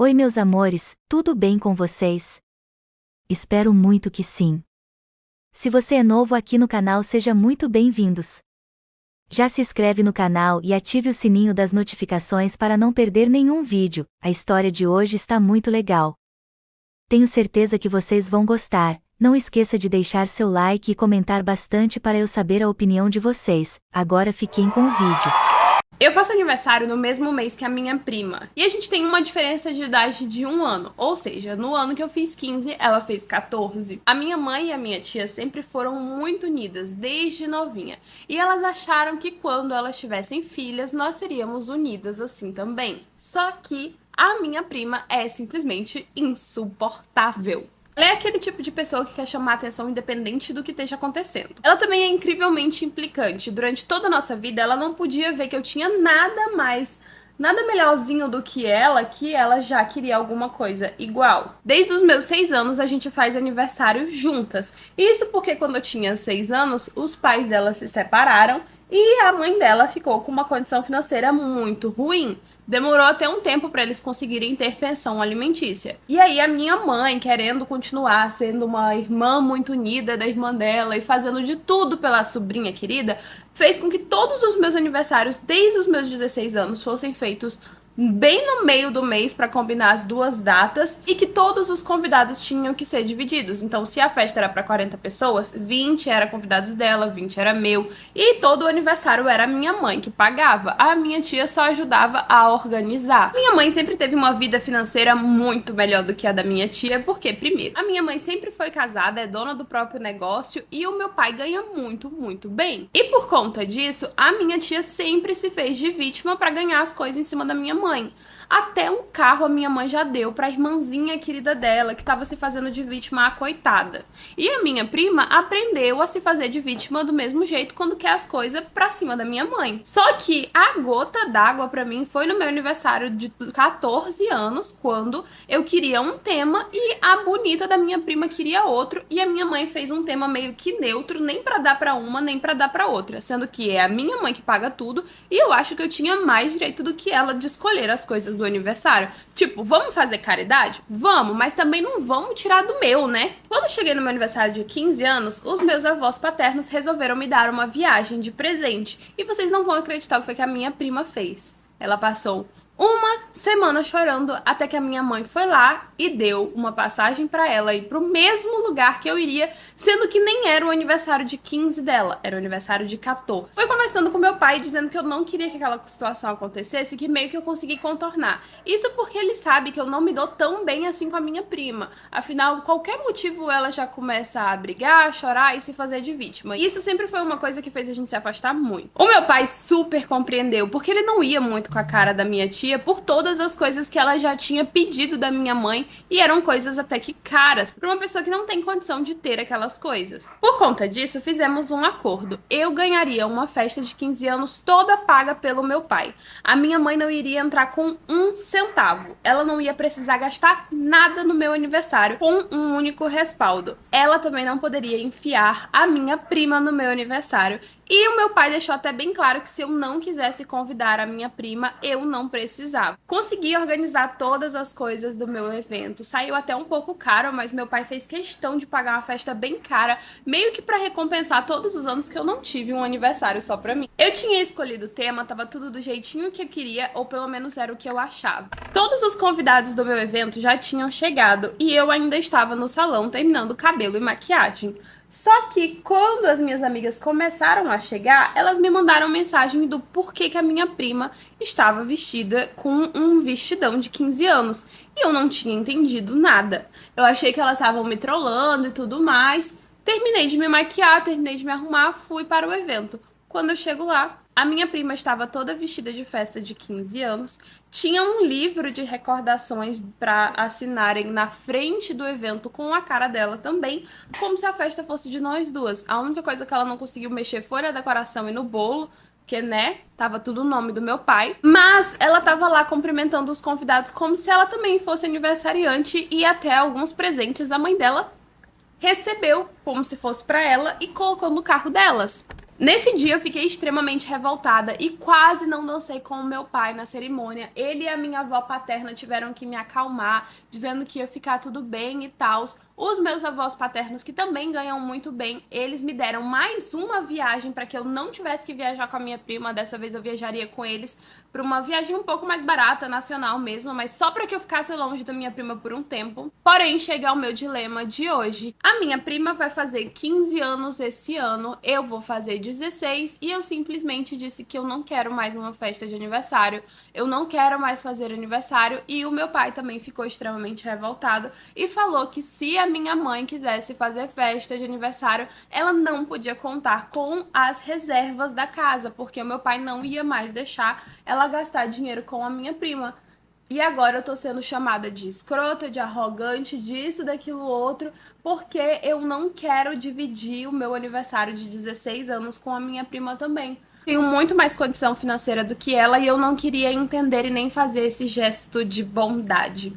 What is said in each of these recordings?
Oi, meus amores, tudo bem com vocês? Espero muito que sim. Se você é novo aqui no canal, seja muito bem-vindos. Já se inscreve no canal e ative o sininho das notificações para não perder nenhum vídeo. A história de hoje está muito legal. Tenho certeza que vocês vão gostar. Não esqueça de deixar seu like e comentar bastante para eu saber a opinião de vocês. Agora fiquem com o vídeo. Eu faço aniversário no mesmo mês que a minha prima. E a gente tem uma diferença de idade de 1 ano. Ou seja, no ano que eu fiz 15, ela fez 14. A minha mãe e a minha tia sempre foram muito unidas, desde novinha. E elas acharam que quando elas tivessem filhas, nós seríamos unidas assim também. Só que a minha prima é simplesmente insuportável. Ela é aquele tipo de pessoa que quer chamar a atenção independente do que esteja acontecendo. Ela também é incrivelmente implicante. Durante toda a nossa vida, ela não podia ver que eu tinha nada melhorzinho do que ela já queria alguma coisa igual. Desde os meus 6 anos, a gente faz aniversário juntas. Isso porque quando eu tinha 6 anos, os pais dela se separaram e a mãe dela ficou com uma condição financeira muito ruim. Demorou até um tempo para eles conseguirem ter pensão alimentícia. E aí a minha mãe, querendo continuar sendo uma irmã muito unida da irmã dela e fazendo de tudo pela sobrinha querida, fez com que todos os meus aniversários, desde os meus 16 anos, fossem feitos bem no meio do mês para combinar as duas datas e que todos os convidados tinham que ser divididos. Então, se a festa era para 40 pessoas, 20 era convidados dela, 20 era meu e todo o aniversário era minha mãe que pagava. A minha tia só ajudava a organizar. Minha mãe sempre teve uma vida financeira muito melhor do que a da minha tia, porque, primeiro, a minha mãe sempre foi casada, é dona do próprio negócio e o meu pai ganha muito bem. E por conta disso, a minha tia sempre se fez de vítima para ganhar as coisas em cima da minha mãe. Até um carro a minha mãe já deu pra irmãzinha querida dela, que tava se fazendo de vítima, a coitada. E a minha prima aprendeu a se fazer de vítima do mesmo jeito quando quer as coisas pra cima da minha mãe. Só que a gota d'água pra mim foi no meu aniversário de 14 anos, quando eu queria um tema e a bonita da minha prima queria outro, e a minha mãe fez um tema meio que neutro, nem pra dar pra uma, nem pra dar pra outra, sendo que é a minha mãe que paga tudo, e eu acho que eu tinha mais direito do que ela de escolher as coisas do aniversário. Tipo, vamos fazer caridade? Vamos, mas também não vamos tirar do meu, né? Quando eu cheguei no meu aniversário de 15 anos, os meus avós paternos resolveram me dar uma viagem de presente. E vocês não vão acreditar o que foi que a minha prima fez. Ela passou uma semana chorando até que a minha mãe foi lá e deu uma passagem pra ela ir pro mesmo lugar que eu iria, sendo que nem era o aniversário de 15 dela, era o aniversário de 14. Foi conversando com meu pai, dizendo que eu não queria que aquela situação acontecesse, que meio que eu consegui contornar. Isso porque ele sabe que eu não me dou tão bem assim com a minha prima. Afinal, qualquer motivo ela já começa a brigar, a chorar e se fazer de vítima. E isso sempre foi uma coisa que fez a gente se afastar muito. O meu pai super compreendeu, porque ele não ia muito com a cara da minha tia por todas as coisas que ela já tinha pedido da minha mãe e eram coisas até que caras para uma pessoa que não tem condição de ter aquelas coisas. Por conta disso, fizemos um acordo. Eu ganharia uma festa de 15 anos toda paga pelo meu pai. A minha mãe não iria entrar com um centavo. Ela não ia precisar gastar nada no meu aniversário com um único respaldo. Ela também não poderia enfiar a minha prima no meu aniversário. E o meu pai deixou até bem claro que se eu não quisesse convidar a minha prima, eu não precisava. Consegui organizar todas as coisas do meu evento. Saiu até um pouco caro, mas meu pai fez questão de pagar uma festa bem cara, meio que pra recompensar todos os anos que eu não tive um aniversário só pra mim. Eu tinha escolhido o tema, tava tudo do jeitinho que eu queria, ou pelo menos era o que eu achava. Todos os convidados do meu evento já tinham chegado e eu ainda estava no salão terminando cabelo e maquiagem. Só que quando as minhas amigas começaram a chegar, elas me mandaram mensagem do porquê que a minha prima estava vestida com um vestidão de 15 anos. E eu não tinha entendido nada. Eu achei que elas estavam me trollando e tudo mais. Terminei de me maquiar, terminei de me arrumar, fui para o evento. Quando eu chego lá, a minha prima estava toda vestida de festa de 15 anos, tinha um livro de recordações para assinarem na frente do evento com a cara dela também, como se a festa fosse de nós duas. A única coisa que ela não conseguiu mexer foi na decoração e no bolo, porque, né, tava tudo o nome do meu pai. Mas ela tava lá cumprimentando os convidados como se ela também fosse aniversariante e até alguns presentes a mãe dela recebeu como se fosse para ela e colocou no carro delas. Nesse dia eu fiquei extremamente revoltada e quase não dancei com o meu pai na cerimônia. Ele e a minha avó paterna tiveram que me acalmar, dizendo que ia ficar tudo bem e tal. Os meus avós paternos, que também ganham muito bem, eles me deram mais uma viagem para que eu não tivesse que viajar com a minha prima. Dessa vez eu viajaria com eles para uma viagem um pouco mais barata, nacional mesmo, mas só para que eu ficasse longe da minha prima por um tempo. Porém, chega ao meu dilema de hoje. A minha prima vai fazer 15 anos esse ano, eu vou fazer 16 e eu simplesmente disse que eu não quero mais uma festa de aniversário, eu não quero mais fazer aniversário, e o meu pai também ficou extremamente revoltado e falou que se a minha mãe quisesse fazer festa de aniversário, ela não podia contar com as reservas da casa, porque o meu pai não ia mais deixar ela gastar dinheiro com a minha prima. E agora eu tô sendo chamada de escrota, de arrogante, disso, daquilo, outro, porque eu não quero dividir o meu aniversário de 16 anos com a minha prima também. Tenho muito mais condição financeira do que ela e eu não queria entender e nem fazer esse gesto de bondade.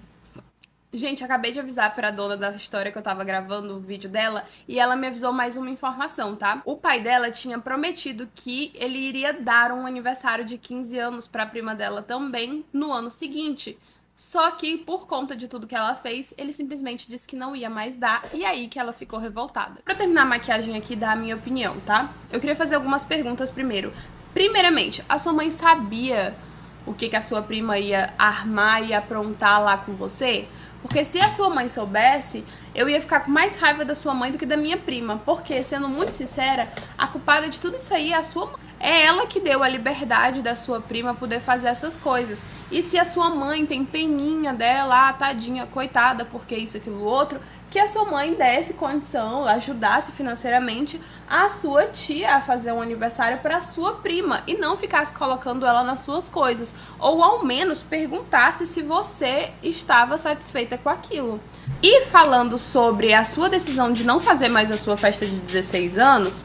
Gente, acabei de avisar pra dona da história que eu tava gravando o vídeo dela e ela me avisou mais uma informação, tá? O pai dela tinha prometido que ele iria dar um aniversário de 15 anos pra prima dela também no ano seguinte. Só que, por conta de tudo que ela fez, ele simplesmente disse que não ia mais dar, e aí que ela ficou revoltada. Pra terminar a maquiagem aqui, dar a minha opinião, tá? Eu queria fazer algumas perguntas primeiro. Primeiramente, a sua mãe sabia o que a sua prima ia armar e aprontar lá com você? Porque se a sua mãe soubesse, eu ia ficar com mais raiva da sua mãe do que da minha prima. Porque, sendo muito sincera, a culpada de tudo isso aí é a sua mãe. É ela que deu a liberdade da sua prima poder fazer essas coisas. E se a sua mãe tem peninha dela, tadinha, coitada, porque isso, aquilo, outro, que a sua mãe desse condição, ajudasse financeiramente a sua tia a fazer um aniversário para a sua prima e não ficasse colocando ela nas suas coisas. Ou ao menos perguntasse se você estava satisfeita com aquilo. E falando sobre a sua decisão de não fazer mais a sua festa de 16 anos...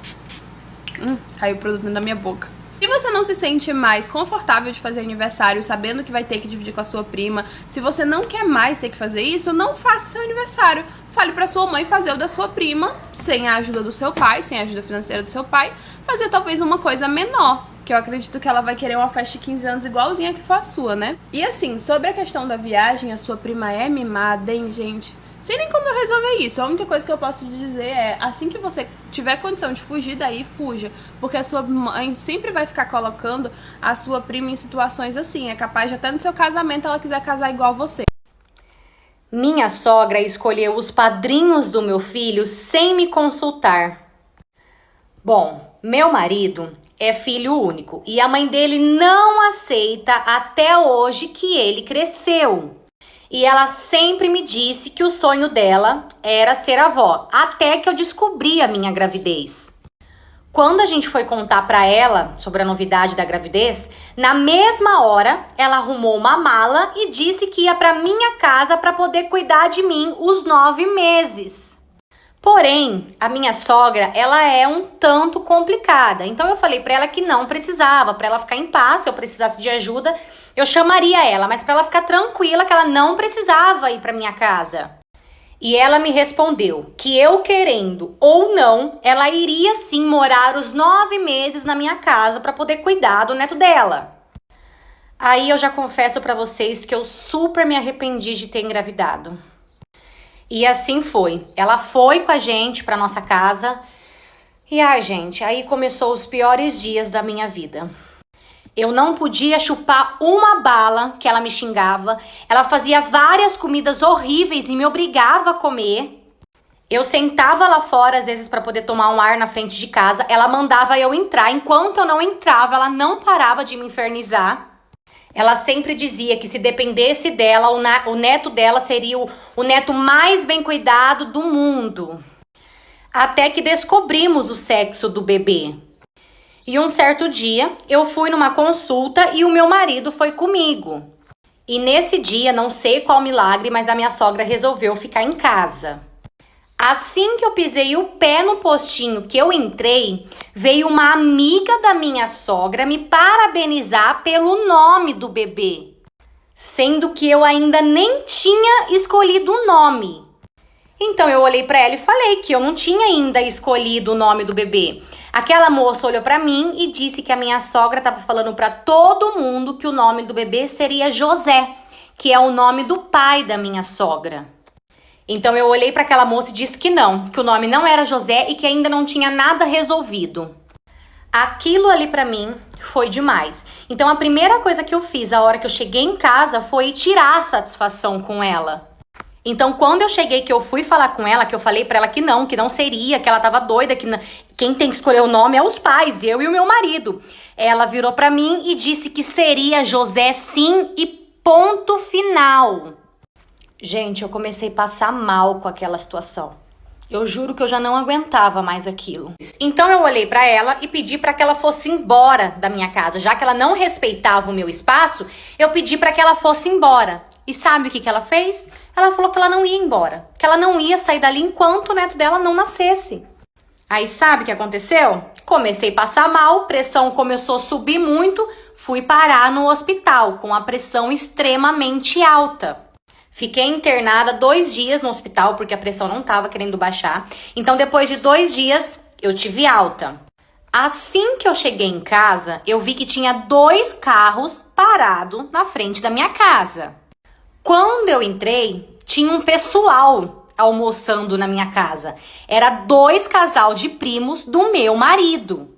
caiu o produto dentro da minha boca. Se você não se sente mais confortável de fazer aniversário sabendo que vai ter que dividir com a sua prima, se você não quer mais ter que fazer isso, não faça seu aniversário. Fale pra sua mãe fazer o da sua prima, sem a ajuda do seu pai, sem a ajuda financeira do seu pai, fazer talvez uma coisa menor, que eu acredito que ela vai querer uma festa de 15 anos igualzinha que for a sua, né? E assim, sobre a questão da viagem, a sua prima é mimada, hein, gente? Sei nem como eu resolver isso. A única coisa que eu posso te dizer é, assim que você tiver condição de fugir daí, fuja. Porque a sua mãe sempre vai ficar colocando a sua prima em situações assim. É capaz de até no seu casamento ela quiser casar igual você. Minha sogra escolheu os padrinhos do meu filho sem me consultar. Bom, meu marido é filho único e a mãe dele não aceita até hoje que ele cresceu. E ela sempre me disse que o sonho dela era ser avó, até que eu descobri a minha gravidez. Quando a gente foi contar pra ela sobre a novidade da gravidez, na mesma hora ela arrumou uma mala e disse que ia pra minha casa pra poder cuidar de mim os 9 meses. Porém, a minha sogra, ela é um tanto complicada. Então eu falei pra ela que não precisava, pra ela ficar em paz, se eu precisasse de ajuda, eu chamaria ela, mas pra ela ficar tranquila que ela não precisava ir pra minha casa. E ela me respondeu que eu querendo ou não, ela iria sim morar os 9 meses na minha casa pra poder cuidar do neto dela. Aí eu já confesso pra vocês que eu super me arrependi de ter engravidado. E assim foi. Ela foi com a gente pra nossa casa. E ai, gente, aí começou os piores dias da minha vida. Eu não podia chupar uma bala que ela me xingava. Ela fazia várias comidas horríveis e me obrigava a comer. Eu sentava lá fora, às vezes, pra poder tomar um ar na frente de casa. Ela mandava eu entrar. Enquanto eu não entrava, ela não parava de me infernizar. Ela sempre dizia que se dependesse dela, o neto dela seria o neto mais bem cuidado do mundo. Até que descobrimos o sexo do bebê. E um certo dia, eu fui numa consulta e o meu marido foi comigo. E nesse dia, não sei qual milagre, mas a minha sogra resolveu ficar em casa. Assim que eu pisei o pé no postinho que eu entrei, veio uma amiga da minha sogra me parabenizar pelo nome do bebê, sendo que eu ainda nem tinha escolhido o nome. Então eu olhei pra ela e falei que eu não tinha ainda escolhido o nome do bebê. Aquela moça olhou pra mim e disse que a minha sogra estava falando pra todo mundo que o nome do bebê seria José, que é o nome do pai da minha sogra. Então eu olhei pra aquela moça e disse que não, que o nome não era José e que ainda não tinha nada resolvido. Aquilo ali pra mim foi demais. Então a primeira coisa que eu fiz a hora que eu cheguei em casa foi tirar a satisfação com ela. Então quando eu cheguei, que eu fui falar com ela, que eu falei pra ela que não seria, que ela tava doida, que quem tem que escolher o nome é os pais, eu e o meu marido. Ela virou pra mim e disse que seria José sim e ponto final. Gente, eu comecei a passar mal com aquela situação. Eu juro que eu já não aguentava mais aquilo. Então eu olhei pra ela e pedi pra que ela fosse embora da minha casa. Já que ela não respeitava o meu espaço, eu pedi pra que ela fosse embora. E sabe o que ela fez? Ela falou que ela não ia embora. Que ela não ia sair dali enquanto o neto dela não nascesse. Aí sabe o que aconteceu? Comecei a passar mal, pressão começou a subir muito, fui parar no hospital com a pressão extremamente alta. Fiquei internada 2 dias no hospital porque a pressão não estava querendo baixar. Então, depois de 2 dias, eu tive alta. Assim que eu cheguei em casa, eu vi que tinha 2 carros parados na frente da minha casa. Quando eu entrei, tinha um pessoal almoçando na minha casa. Era 2 casal de primos do meu marido.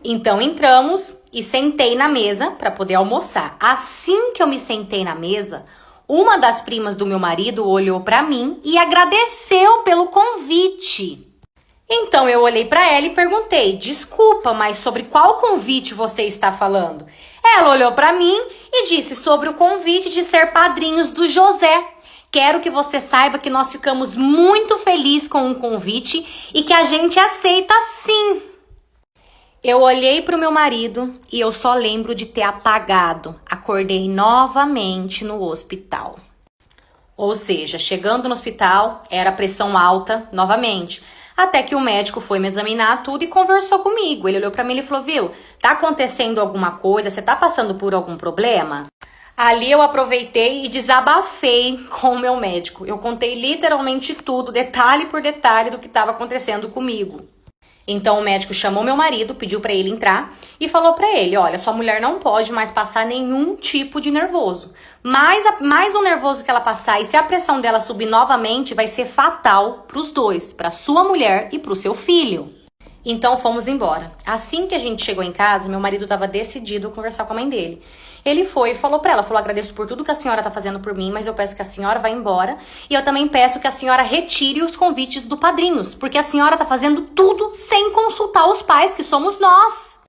Então, entramos e sentei na mesa para poder almoçar. Assim que eu me sentei na mesa, uma das primas do meu marido olhou pra mim e agradeceu pelo convite. Então eu olhei pra ela e perguntei: desculpa, mas sobre qual convite você está falando? Ela olhou pra mim e disse sobre o convite de ser padrinhos do José. Quero que você saiba que nós ficamos muito felizes com o convite e que a gente aceita sim. Eu olhei pro meu marido e eu só lembro de ter apagado. Acordei novamente no hospital. Ou seja, chegando no hospital, era pressão alta novamente. Até que o médico foi me examinar tudo e conversou comigo. Ele olhou pra mim e falou: viu, tá acontecendo alguma coisa? Você tá passando por algum problema? Ali eu aproveitei e desabafei com o meu médico. Eu contei literalmente tudo, detalhe por detalhe, do que estava acontecendo comigo. Então o médico chamou meu marido, pediu pra ele entrar e falou pra ele: olha, sua mulher não pode mais passar nenhum tipo de nervoso. Mais do nervoso que ela passar, e se a pressão dela subir novamente, vai ser fatal pros dois, pra sua mulher e pro seu filho. Então fomos embora. Assim que a gente chegou em casa, meu marido estava decidido a conversar com a mãe dele. Ele foi e falou pra ela, agradeço por tudo que a senhora tá fazendo por mim, mas eu peço que a senhora vá embora. E eu também peço que a senhora retire os convites do padrinhos, porque a senhora tá fazendo tudo sem consultar os pais, que somos nós.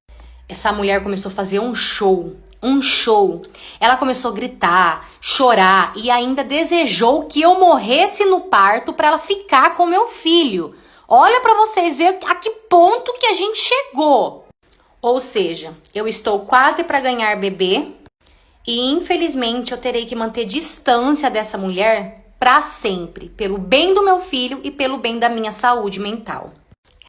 Essa mulher começou a fazer um show. Ela começou a gritar, chorar e ainda desejou que eu morresse no parto pra ela ficar com meu filho. Olha pra vocês verem a que ponto que a gente chegou. Ou seja, eu estou quase pra ganhar bebê e infelizmente eu terei que manter distância dessa mulher pra sempre, pelo bem do meu filho e pelo bem da minha saúde mental.